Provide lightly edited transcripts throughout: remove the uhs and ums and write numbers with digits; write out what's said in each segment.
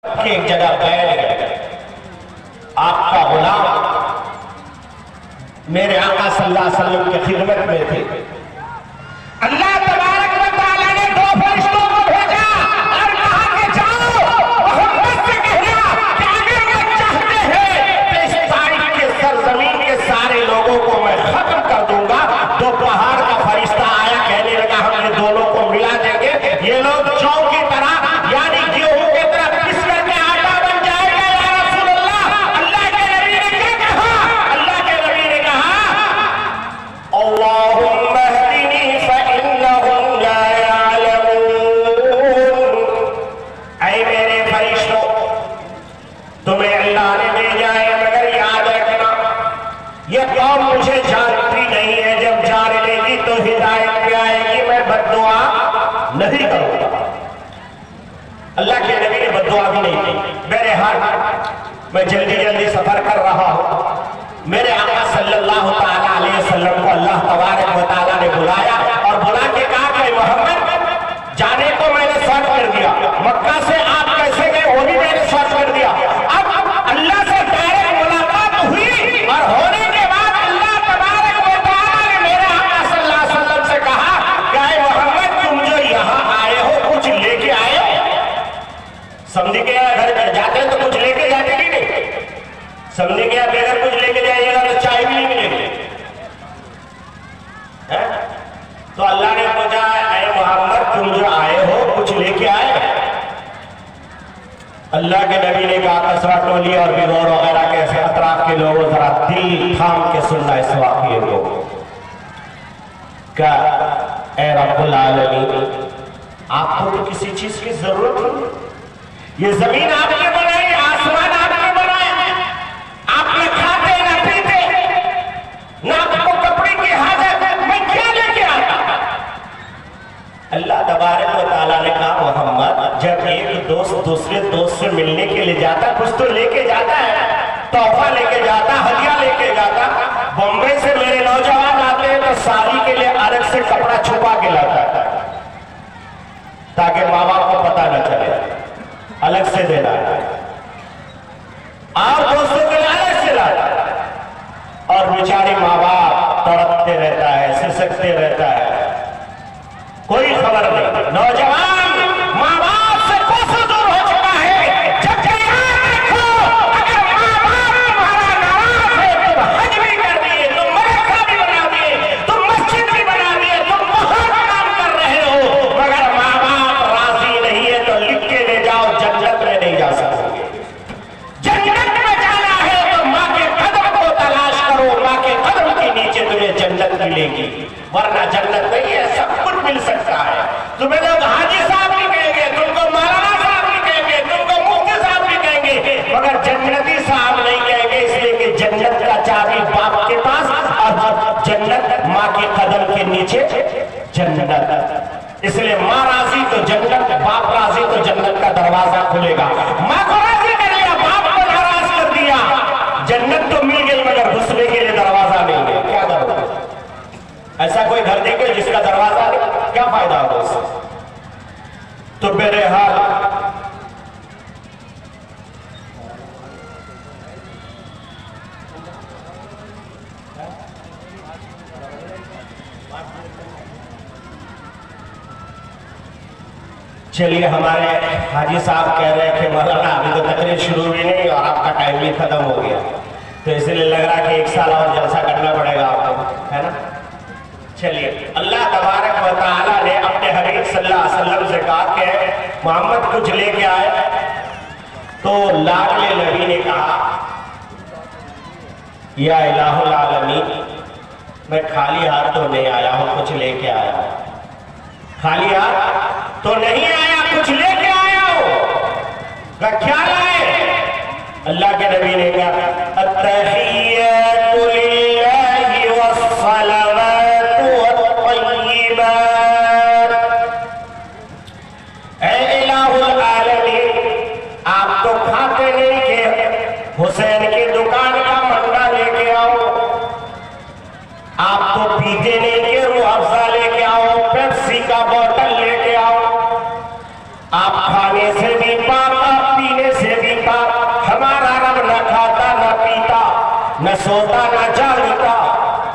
कि एक जगह बैठ गए, आपका गुलाम मेरे आका सल्लल्लाहु अलैहि वसल्लम की खिदमत में थे। अल्लाह तबारक व तआला ने दो फरिश्तों को भेजा और कहा कि जाओ मोहम्मद से कहना कि अगर वो चाहते हैं तो इस तारीख के सरजमीन के सारे लोगों को मैं खत्म कर दूंगा। तो पहाड़ का फरिश्ता आया, कहने लगा हम ये दोनों को मिला देंगे। ये लोग जौ की तरह यानी गेहूं की तरह पिस करके आटा बन जाएगा। या रसूल अल्लाह, अल्लाह के नबी ने क्या कहा? अल्लाह के नबी ने कहा अल्लाहुम्मा हदीनी फइन्नहुम ला यअलमून। ऐ मेरे फरिश्तों, तुम्हें अल्लाह ने भेजा है मगर याद रखना ये कौम मुझे जानती नहीं है। जब जान लेगी तो हिदायत पे आएगी, मैं बद्दुआ नहीं करूंगा। अल्लाह के नबी ने बद्दुआ भी नहीं की। मेरे हाथ मैं जल्दी जल्दी सफर कर रहा हूं। मेरे आका सल्लल्लाहु ताला अलैहि वसल्लम को अल्लाह तबारक व तआला ने बुलाया और बुला के कहा कि मोहम्मद जाने को मैंने शर्त कर दिया, मक्का से आप कैसे गए वो भी मैंने शर्त कर दिया। अब अल्लाह से डायरेक्ट मुलाकात हुई और होने के बाद अल्लाह तबारक व तआला ने मेरे आका सल्लल्लाहु अलैहि वसल्लम से कहा कि मोहम्मद तुम जो यहाँ आए हो कुछ लेके आए हो? समझ गया, घर जाते हैं तो कुछ लेके जाते कि नहीं? समझ गया, बेगर कुछ लेके जाइएगा तो चाय भी नहीं मिलेगी। तो अल्लाह ने पूछा ऐ मोहम्मद तुम जो आए हो कुछ लेके आए? अल्लाह के नबी ने कहा कसरा टोली और बिगौर वगैरह के अतराफ के लोगों जरा दिल थाम के सुनना इस वाक़ये को। क्या ऐ रब्बुल आलमीन, आपको तो किसी चीज की जरूरत नहीं। ये जमीन आपने बनाई, आसमान आपने बनाया, आपने खाते ना पीते ना आपको कपड़े की हाजत, मैं क्या लेके आता? अल्लाह तबारक व तआला ने कहा मोहम्मद जब एक दोस्त दूसरे दोस्त से मिलने के लिए जाता कुछ तो लेके जाता है, तोहफा लेके जाता, हदिया लेके जाता। बॉम्बे से मेरे नौजवान आते हैं तो शादी के लिए अलग से कपड़ा छुपा के लाता ताकि माँ बाप को पता न चले, अलग से देना और दोस्तों के लिए अलग से लाना। और बेचारे माँ बाप तड़पते रहता है, सिसकते रहता है, कोई खबर नहीं। नौजवान माँ बाप से कोसों दूर हो चुका है। जब देखो अगर माँ बाप तुम्हारा नाराज है, तुम हज भी कर दिए, तुम मदरसा भी बना दिए, तुम मस्जिद भी बना दिए, तुम बहुत काम कर रहे हो, मगर माँ बाप राजी नहीं है तो लिख के ले जाओ, जन्नत में नहीं जा सकते। जन्नत में जाना है तो माँ के कदम को तलाश करो, माँ के कदम के नीचे तुम्हें जन्नत मिलेगी, वरना जन्नत नहीं है। सब कुछ मिल सकता है, तुम्हें लोग हाजी साहब भी कहेंगे, तुमको मौलाना साहब भी कहेंगे, तुमको मुफ्ती साहब भी कहेंगे, मगर जन्नती साहब नहीं कहेंगे, इसलिए कि जन्नत का चाबी बाप के पास और जन्नत माँ के कदम के नीचे जन्नत। इसलिए माँ राजी तो जन्नत, बाप राजी तो जन्नत का दरवाजा खुलेगा। माँ को राजी कर लिया, बाप को नाराज कर दिया, जन्नत तो मिल गई मगर घुसने के लिए दरवाजा नहीं है। क्या करोगे? ऐसा कोई घर देखे जिसका दरवाजा नहीं, क्या फायदा होगा उससे? तो मेरे हाल चलिए, हमारे हाजी साहब कह रहे हैं कि मौलाना अभी तो तकरीर शुरू भी नहीं और आपका टाइम भी खत्म हो गया, तो इसलिए लग रहा है कि 1 साल और जलसा करना पड़ेगा आपको, है ना? चलिए, अल्लाह तबारक व तआला ने अपने हबीब सल्लल्लाहु अलैहि वसल्लम से कहा कि मोहम्मद कुछ लेके आए। तो लाडले नबी ने कहा या इलाहुल आलमीन, मैं खाली हाथ तो नहीं आया हूं, कुछ लेके आया हूं। खाली हाथ तो नहीं आया, कुछ लेके आया हूं। क्या लाए? अल्लाह के नबी ने कहा अत्तहिय्यातु लिल्लाहि वस्सलावातु वत्तय्यिबात। ऐ इलाहुल आलमीन, आप तो खाते नहीं के हुसैन की दुकान का मंडा लेके आओ, आप तो पीते नहीं के रूह अफ़ज़ा लेके आओ, पेप्सी का बोतल लेके आओ, आप खाने से भी पाक, पीने सोता ना जागता,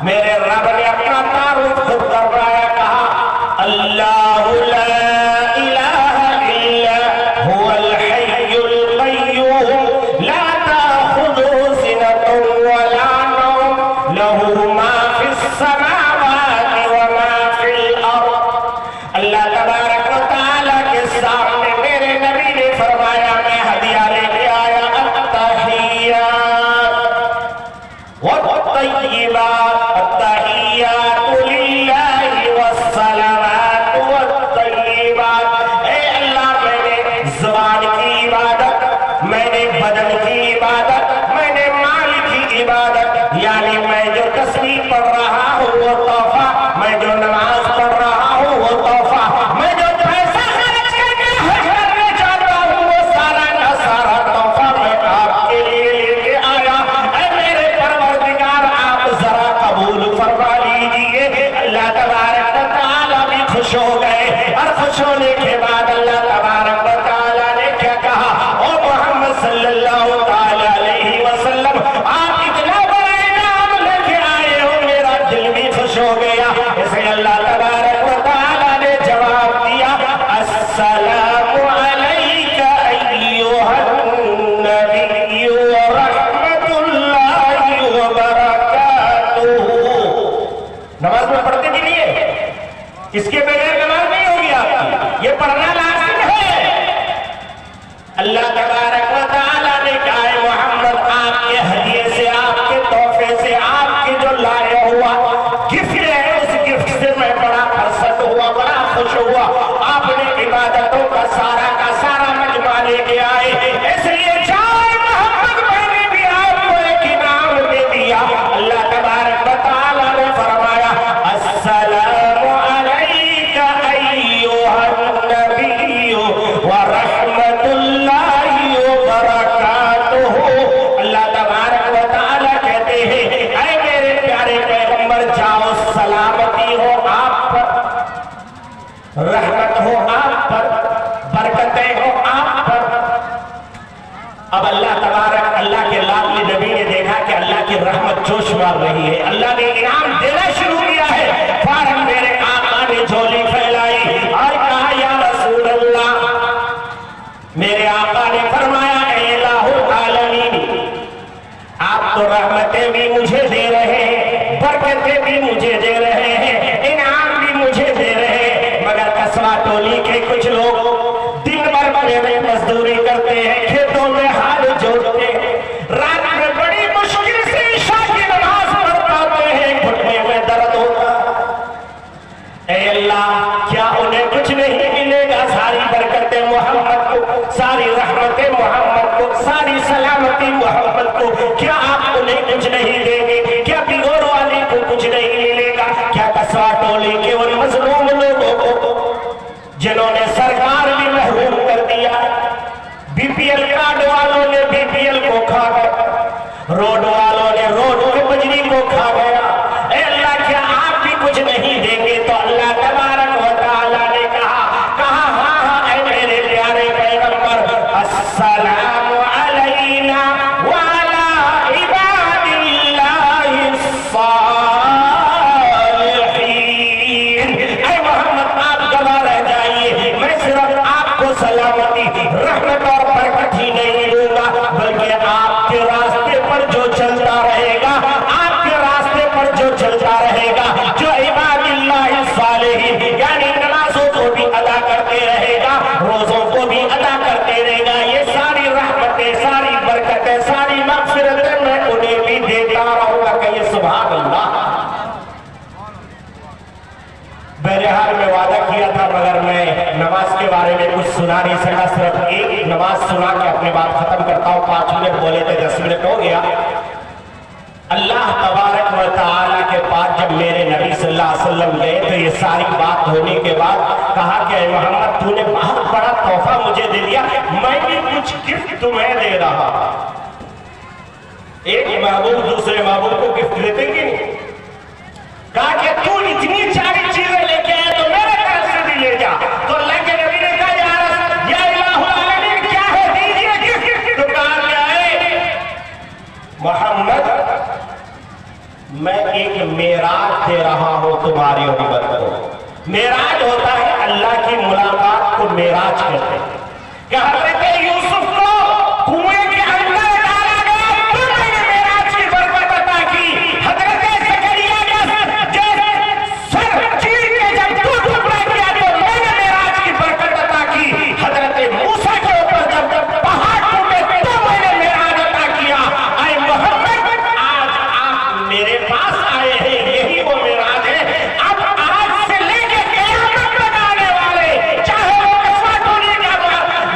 मेरे रब ने अपना तारुफ खुद करवाया, कहा अल्लाहु ला इलाहा इल्ला हुवल हय्युल क़य्यूम ला ताख़ुज़ुहु सिनतुन वला नौम लहू मा फिस समावाति व मा फिल अर्द। अल्लाह तबारक व तआला के सामने मेरे नबी ने फरमाया, मैं हदिया लेके आया, मैंने बदन की इबादत, मैंने माल की इबादत, यानी मैं जो तस्बीह पढ़ रहा हूँ वो तोहफा, मैं जो नमाज पढ़ रहा हूँ वो तोहफा, मैं जो पैसा खर्च करके हज करने जाता हूँ वो सारा का सारा तोहफा मैं आपके लिए लेके आया। ऐ मेरे परवरदिगार, आप जरा कबूल फरमा लीजिए। अल्लाह तबारक व तआला भी खुश हो गए, और खुश होने के बाद अल्लाह तबारक व तआला ने क्या कहा, सल्लल्लाहु ताला अलैहि वसल्लम, आप इतना बड़ा इनाम लेके आए हो, मेरा दिल भी खुश हो गया। इसे अल्लाह तबारक व तआला ने जवाब दिया, अस्सलामु अलैका अय्युहन नबिय्यु व रहमतुल्लाहि व बरकातुहु। नमाज में पढ़ते भी नहीं है, इसके बगैर नमाज नहीं होगी आपकी, ये पढ़ना लाजिम है। अल्लाह तबारक व तआला ने कहा, मोहम्मद आपके हदिये से, आपके तोहफे से, आपके जो लाया हुआ गिफ्ट है, उस गिफ्ट से मैं बड़ा प्रसन्न हुआ, बड़ा खुश हुआ। आपने इबादतों का सारा मजमा लेके आए, इसलिए जाए मोहम्मद, मैंने भी आपको एक इनाम दे दिया। अल्लाह तबारक व तआला ने फरमाया, अस्सलामु अलैका अय्युहन नबिय्यु व रहमतुल्लाहि व बरकातुहु। अल्लाह तबारक व तआला कहते हैं, ऐ मेरे प्यारे पैगंबर, जाओ, सलामती हो आप पर, रहमत हो आप पर, बरकतें हो आप पर। अब अल्लाह तबारक, अल्लाह के लाडले नबी ने देखा कि अल्लाह की रहमत जोश मार रही है, अल्लाह ने इनाम देना शुरू किया है। फौरन मेरे आका ने झोली फैलाई और कहा, या रसूल अल्लाह, मेरे आका ने फरमाया, इलाहुल आलमीन, आप तो रहमतें भी मुझे दे रहे हैं, बरकतें भी मुझे दे रहे हैं, इनाम भी मुझे दे रहे हैं, मगर कस्बा टोली के कुछ लोग दिन भर में मजदूरी करते हैं, खेतों में हाल जोड़ते हैं, रात में बड़ी मुश्किल से ईशा की नमाज पढ़ पाते हैं, घुटने में दर्द होता। ऐ अल्लाह, क्या उन्हें कुछ नहीं मिलेगा? सारी बरकतें मोहम्मद को, सारी रहमतें मोहम्मद को, सारी सलामती मोहम्मद को, क्या आप उन्हें कुछ नहीं देंगे? क्या बिगोर वाले को कुछ नहीं मिलेगा? क्या कस्बा टोली के उन मजलूम लोगों को जिन्होंने सरकार भी महरूम कर दिया, बीपीएल कार्ड वालों ने बीपीएल को खा गया, रोड वालों ने रोड के बजरी को खा गया, ऐ अल्लाह, क्या आप भी कुछ नहीं देंगे? तो अल्लाह तबारक व तआला ने कहा, हाँ, ऐ मेरे प्यारे पैगंबर, अस्सलामु अलैना व अला इबादिल्लाहिस सालिहीन। ऐ मोहम्मद, आप गवाह रह जाइए, मैं सिर्फ आपको सलामती, रहमत और बरकत ही नहीं दूंगा, बल्कि आपके रास्ते पर जो चलता रहेगा, आपके रास्ते पर जो चलता रहेगा, जो इबादिल्लाहिस सालिहीन यानी नमाजों को भी अदा करते रहेगा, रोजों को भी अदा करते रहेगा, ये सारी रहमतें, सारी बरकतें, सारी मग़फ़िरतें मैं उन्हें भी देता रहूंगा। कहिए सुभान अल्लाह। बहरहाल में वादा किया था, मगर मैं नमाज के बारे में कुछ सुना नहीं सका, सिर्फ एक नमाज सुना के अपनी बात खत्म करता हूँ। 5 मिनट बोले थे, 10 मिनट हो गया। अल्लाह तबारक व तआला के पास जब मेरे नबी सल्लल्लाहु अलैहि वसल्लम गए, तो ये सारी बात होने के बाद कहा कि मोहम्मद, तूने बहुत बड़ा तोहफा मुझे दे दिया, मैं भी कुछ गिफ्ट तुम्हें दे रहा। एक महबूब दूसरे महबूब को गिफ्ट देते कि नहीं? कहा कि तू इतनी सारी चीजें लेके आया, तो मेरे तरफ से भी ले जा। तो अल्लाह के नबी ने कहा, या इलाहुल आलमीन, क्या है, दीजिए गिफ्ट। तो कहा क्या है, मोहम्मद, दे रहा हूं तुम्हारी उम्मत को। मेराज होता है अल्लाह की मुलाकात को मेराज कहते हैं। कि हजरत यूसुफ को कुएं के अंदर डाला गया तो मैंने मेराज की बरकत अता की। हजरत ज़करिया के सर चीर के जब दो टुकड़ा किया तो मैंने मेराज की बरकत अता की। हजरत मूसा के ऊपर जब पहाड़ टूटे तो मैंने मेराज अता किया। आए मोहम्मद, आज आप मेरे पास आए हैं, यही वो मेराज है। अब आज से लेके क़यामत तक आने वाले, चाहे वो कस्वाटोली का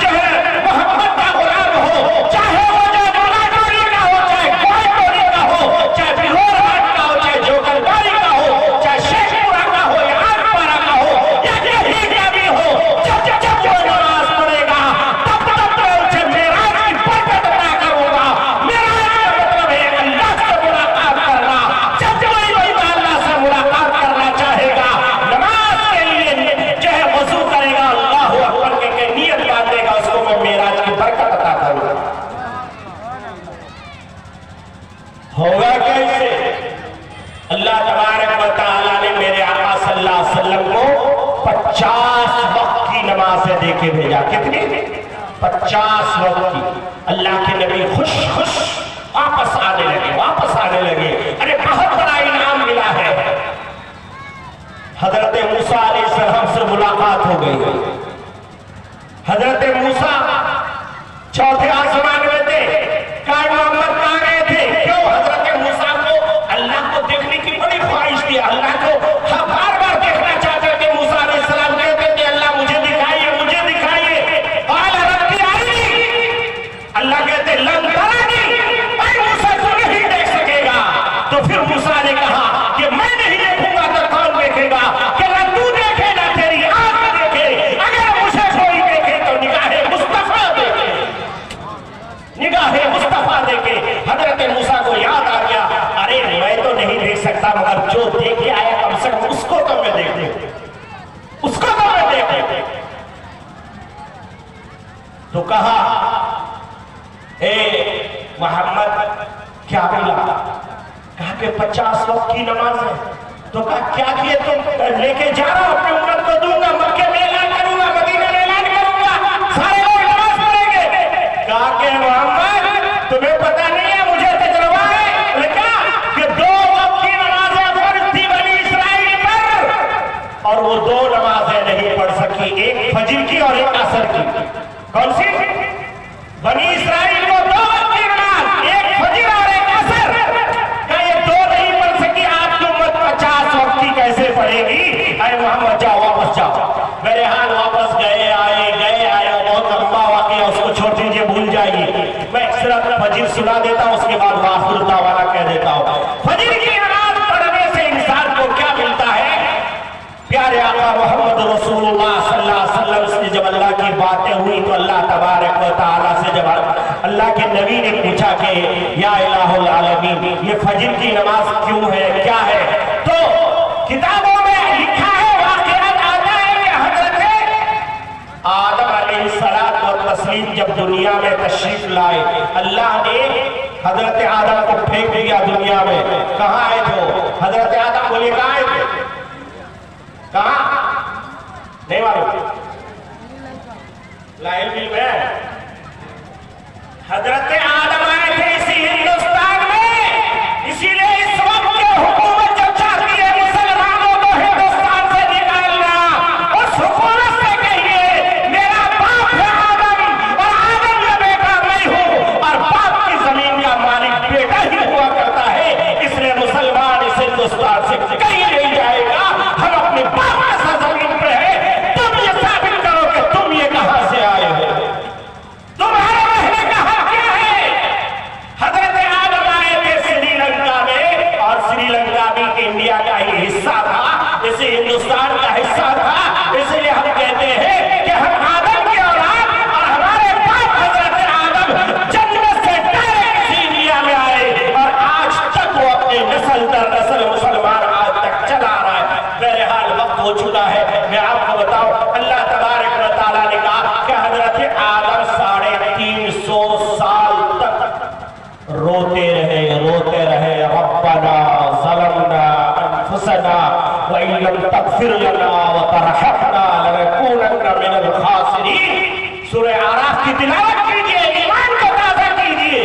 जो है मोहम्मद का गुलाम हो, चाहे वो जो मोलाटोली का हो, चाहे गोयटोली का हो, चाहे बिहोरहाट का हो, चाहे जोकरबारी का हो, चाहे शेखपुरा का हो या आगपारा का हो या कहीं का भी हो, जब जब वो नमाज पढ़ेगा तब तब मैं उसे मेराज की बरकत अता करूंगा। मेराज का मतलब है अल्लाह से मुलाकात करना। जब कोई बंदा अल्लाह से मुलाकात करना चाहेगा, नमाज के लिए जो है वज़ू करेगा, अल्लाहु अकबर के नियत बांधेगा, उसको मैं मेराज की बरकत अता करूंगा। होगा कैसे? अल्लाह तबारक व तआला ने मेरे आका सल्लल्लाहु अलैहि वसल्लम को 50 वक्त की नमाज़ें दे के भेजा। कितनी? 50 वक्त की। अल्लाह के नबी खुश खुश वापस आने लगे। अरे बहुत बड़ा इनाम मिला है। हजरत मूसा अलैहिस्सलाम से मुलाकात हो गई। हजरत मूसा चौथे आसमान में थे। कहा मोहम्मद कहाँ गए थे? क्यों? हजरत मूसा को अल्लाह को देखने की बड़ी ख्वाहिश थी। अल्लाह को बार बार देखना चाहते थे। मूसा अलैहिस्सलाम कहते थे अल्लाह मुझे दिखाइए, मुझे दिखाइए। क़ाल रब्बी अरिनी। अल्लाह कहते लन तरानी, मूसा तू नहीं देख सकेगा। तो फिर मूसा ने कहा कि मैं नहीं देखूंगा तो कौन देखेगा? कि ना तू देखे ना तेरी आंख देखे, अगर मुझे कोई देखे तो निगाहे मुस्तफा देखे, निगाहे मुस्तफा देखे। हजरत मूसा को याद आ गया, अरे मैं तो नहीं देख सकता मगर जो देख के आया कम से कम उसको तो मैं देख लूं, उसको तो मैं देख लूं। तो कहा ए मोहम्मद क्या मिला? कहा कि 50 वक्त की नमाज है। तो कहा क्या किए तुम? लेके जा रहा हूं, अपनी उम्मत को दूंगा, मक्के में ऐलान करूंगा, मदीने में ऐलान करूंगा, सारे लोग नमाज पढ़ेंगे। कहा कि मोहम्मद तुम्हें पता नहीं है, मुझे तजुर्बा है। लेकिन कि 2 वक्त की नमाजें फर्ज थी बनी इस्राइल पर, और वो 2 नमाजें नहीं पढ़ सकी, एक फजर की और एक असर की। कौन सी? बनी इस्राइल को 2 वक्त की नमाज, एक फजर और एक असर। क्या ये 2 नहीं पढ़ सकी? आपकी उम्मत 50 वक्त की कैसे पढ़ेगी? अरे मोहम्मद जाओ, वापस जाओ। मेरे हाथ वापस गए आए, बहुत लंबा वाकया, उसको छोड़ दीजिए, भूल जाइए। मैं सिर्फ फजर सुना देता हूं, उसके बाद वाफिर दावाना कह देता हूं। फजर की नमाज पढ़ने से इंसान को क्या मिलता है? प्यारे आका मोहम्मद रसूलुल्लाह सल्लल्लाहु अलैहि वसल्लम से जब अल्लाह की बातें हुई तो अल्लाह तबारक व तआला से जब अल्लाह के नबी ने पूछा कि या इलाहुल आलमीन, ये फजर की नमाज क्यों है, क्या है? तो किताबों में लिखा है, वाक़िअत आता है कि हजरत आदम अलैहिस्सलाम व तस्लीम जब दुनिया में तशरीफ लाए, अल्लाह ने हजरत आदम को फेंक दिया दुनिया में। कहाँ आए थे? हजरत आदम बोले कहाँ आए थे? कहाँ? नहीं मालूम। लाइल में हजरत आदम आए थे इसी हिंदुस्तान में। इसीलिए इस वक्त के हुकूमत जब चाहती है मुसलमानों को हिंदुस्तान से निकालना, उस हुकूमत से कहिए मेरा बाप है आदम, और आदम का बेटा मैं हूँ, और बाप की जमीन का मालिक बेटा ही हुआ करता है। इसलिए मुसलमान इस हिंदुस्तान से कहीं नहीं जाएगा। हम अपने बाप के सरजमीन पे है। तुम ये साबित करो कि तुम ये कहां से आए हो, तुम्हारे रहने का हक क्या है? तगफिर लना व तरहमना लनकूनन्ना मिनल खासिरीन। सूरह आराफ की तिलावत कीजिए, ईमान को ताज़ा कीजिए,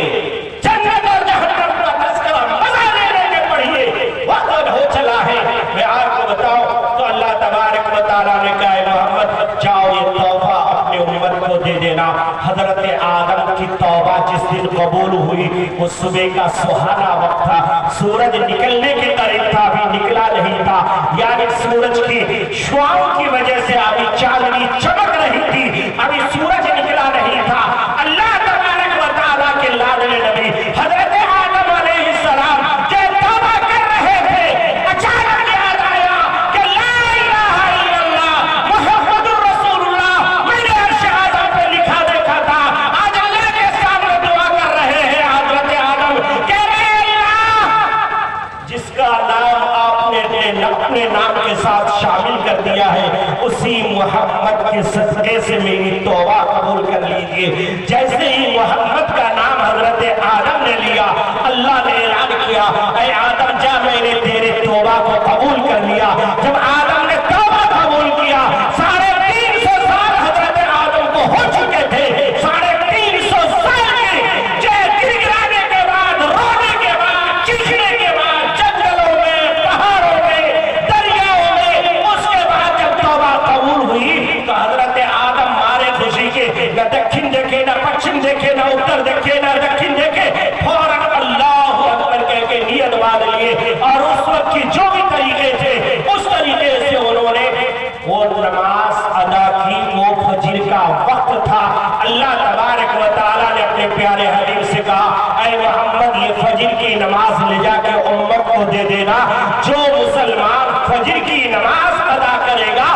जन्नत और जहन्नम का तज़किरा मज़ा लेने के पढ़िए। वक्त हो चला है, मैं आपको बताऊं तो अल्लाह तबारक व तआला ने कहा मोहम्मद जाओ ये तौबा अपने उम्मत को दे देना। हजरत आदम की तौबा जिस दिन कबूल हुई वो सुबह का सुहाना वक्त था, सूरज निकलने के करीब था, अभी निकला नहीं था, यानी सूरज की शुआओं की वजह से अभी चांदनी चमक रही थी, अभी सूरज निकला नहीं था। अल्लाह तबारक व तआला के लाडले नबी हजरत आदम अलैहिस्सलाम जब तौबा कर रहे थे, अचानक याद आया कि ला इलाहा इल्लल्लाह मुहम्मदुर रसूलुल्लाह मैंने अर्श आज़म पे लिखा देखा था। आज अल्लाह के सामने दुआ कर रहे हैं हजरत आदम, कह रहे अल्लाह जिसका नाम आपने अपने नाम के साथ शामिल कर दिया है, उसी मोहम्मद के सदके से मेरी तौबा कबूल कर लीजिए। जैसे ही मोहम्मद का नाम हजरत आदम ने लिया, अल्लाह ने ऐलान किया, ऐ आदम जा मैंने तेरे तौबा को कबूल कर लिया। जब आदम ने तौबा कबूल किया, 350 साल हजरत आदम को हो चुके थे, 350 साल के गिड़गिड़ाने के बाद, रोने के बाद, चीखने के बाद, जंगलों में, पहाड़ों में, दरियाओं में, उसके बाद जब तौबा कबूल हुई तो हजरत आदम मारे खुशी के न दक्षिण देखे, न पश्चिम देखे, न उत्तर देखे, न दक्षिण देखे, फौरन अल्लाहु अकबर कह के नियत बांध लिए और उस वक्त की जो भी तरीके थे उस तरीके से उन्होंने वो नमाज अदा की। वो फजर का वक्त था। अल्लाह तबारक व तआला ने अपने प्यारे हबीब से कहा, ऐ मोहम्मद ये फजर की नमाज ले जाके उम्मत को दे देना। जो मुसलमान फजर की नमाज अदा करेगा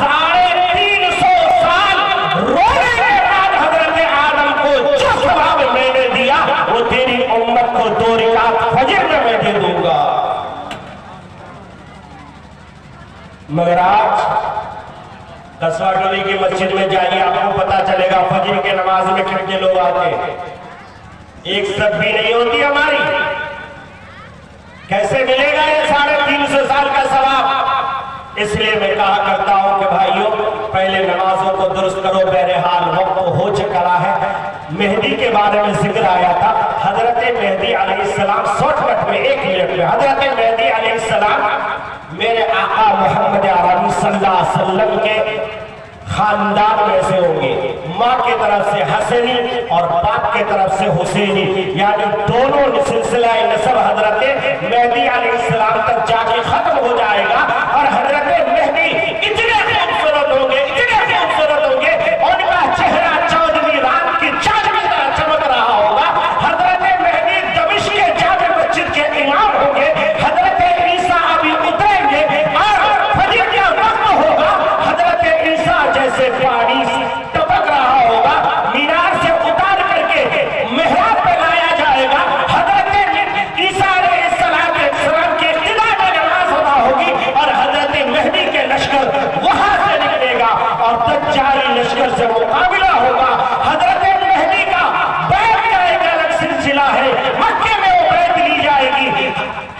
350 साल रोने के बाद हजरत आदम को जो सवाब मैंने दिया वो तेरी उम्मत को 2 रकात फजर में मैं दे दूंगा। मगर आज कसवा टोली की मस्जिद में जाइए, आपको पता चलेगा फजर के नमाज में कितने लोग आते हैं। एक सब भी नहीं होती हमारी। कैसे मिलेगा ये 350 साल का सवाब? इसलिए मैं कहा करता हूं कि भाइयों पहले नमाजों को दुरुस्त करो। बहरहाल वक्त हो चुका है। मेहदी के बारे में जिक्र आया था। हजरत मेहदी अलैहिस्सलाम शॉर्टकट में 1 मिनट में, हजरत मेहदी अलैहिस्सलाम मेरे आका मोहम्मद अरबी सल्लल्लाहु अलैहि वसल्लम के खानदान में से होंगे। माँ की तरफ से हसनी और बाप की तरफ से हुसैनी, यानी दोनों सिलसिला नसब हजरत मेहदी अलैहिस्सलाम तक जाके खत्म हो जाएगा। और हजरत मेहदी इतने खूबसूरत होंगे, इतने खूबसूरत होंगे, उनका चेहरा 14वीं रात की चांद की तरह चमक रहा होगा। हजरत मेहदी दमिश्क के जामे मस्जिद के इमाम होंगे। हजरत ईसा अभी उतरेंगे और फजर का वक्त होगा। हजरत ईसा जैसे पानी टपक रहा होगा, मीनार से उतार करके मेहराब पे लाया जाएगा। हजरत ईसा अलैहिस्सलाम के किला में नमाज अदा होगी और हजरत मेहदी के लश्कर वहां से निकलेगा और दज्जाली लश्कर से मुकाबला होगा। हजरत मेहदी का बैत का एक अलग सिलसिला है। मक्के में वो बैत ली जाएगी।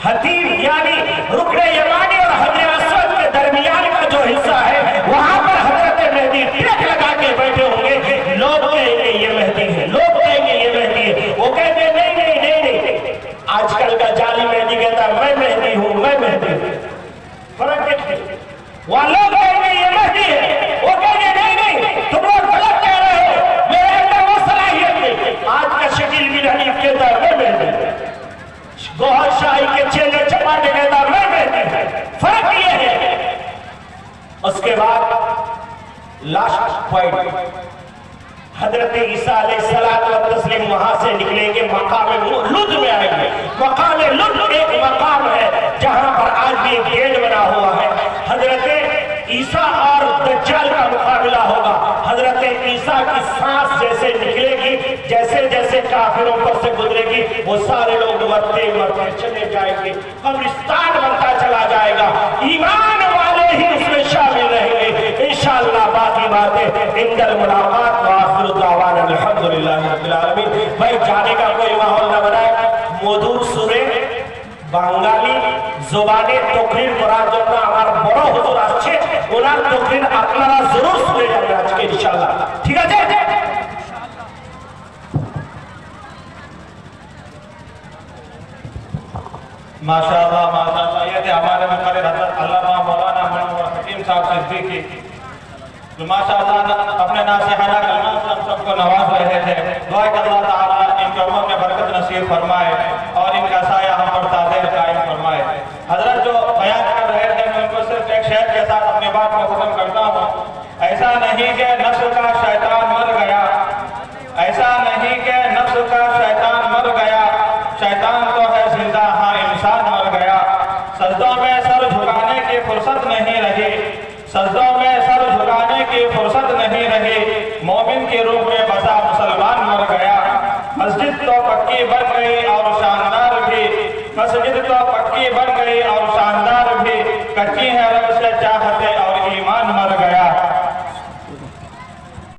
हतीम यानी रुकने यमानी और हजर अस्वद के दरमियान का जो हिस्सा है, वहां पर हजरत मेहदी टिक लगा के बैठे होंगे। लोग कहेंगे ये मेहदी है, लोग कहेंगे ये मेहदी है। वो कहेंगे नहीं नहीं नहीं नहीं। आजकल का जाली मेहदी कहता है मैं मेहदी हूं, मैं मेहदी हूं। फर्क देखिए। वहां लोग कहेंगे ये मेहदी है, वो कहेंगे नहीं नहीं तुम लोग गलत कह रहे हो, मेरे अंदर वो सलाहियत नहीं। आज का शकील बिन हनीफ कहता है मैं मेहदी, गौहर शाही के चेले चपाटे कहता मैं मेहदी। फर्क ये है। उसके बाद लास्ट पॉइंट, हजरत ईसा अलैहिस्सलाम व तस्लीम वहां से निकलेंगे, मकाम लुद में आएंगे। मकाम लुद एक मकाम है जहां पर आज भी एक गेट बना हुआ है। हजरत ईसा और दज्जाल का मुकाबला होगा। हजरत ईसा की सांस जैसे निकलेगी, जैसे जैसे काफिरों पर से गुजरेगी, वो सारे लोग मरते मरते चले जाएंगे, कब्रिस्तान बनता चला जाएगा। ईमान वाले ही उसमें शामिल रहेंगे इंशाअल्लाह। बाकी बातें इंदल मुलाकात व आखिर दावाना अल्हम्दुलिल्लाहि रब्बिल आलमीन। भाई जाने का कोई माहौल न बनाए। मधुर सुरे बंगाली জবানে তকরির করার জন্য আমার বড় হুজুর আসছে, ওনার তকরির আপনারা জরুর শুনে যাবেন আজকে ইনশাআল্লাহ। ঠিক আছে? माशाअल्लाह माशाअल्लाह। ये थे हमारे मुकर्रर हज़रत अल्लामा मौलाना मुनव्वर हकीम साहब सिद्दीकी, जो माशाअल्लाह अपने नासिहाना कलमा से हम सबको नवाज रहे थे। दुआ कि अल्लाह ताला इनके उम्र में बरकत नसीब फरमाए और इनका साया हम पर ताज़े कायम फरमाए। हजरत जो बयान कर रहे थे, मैं उनको सिर्फ एक शेर के साथ अपनी बात को खत्म करता हूँ। ऐसा नहीं कि नफ्स का शैतान मर गया, ऐसा नहीं कि नफ्स का शैतान मर गया, शैतान तो है जिंदा, हाँ इंसान मर गया। सजदों में सर झुकाने की फुर्सत नहीं रही, सजदों में सर झुकाने की फुर्सत नहीं रही, मोमिन के रूप में बसा मुसलमान मर गया। मस्जिद तो पक्की बन गई और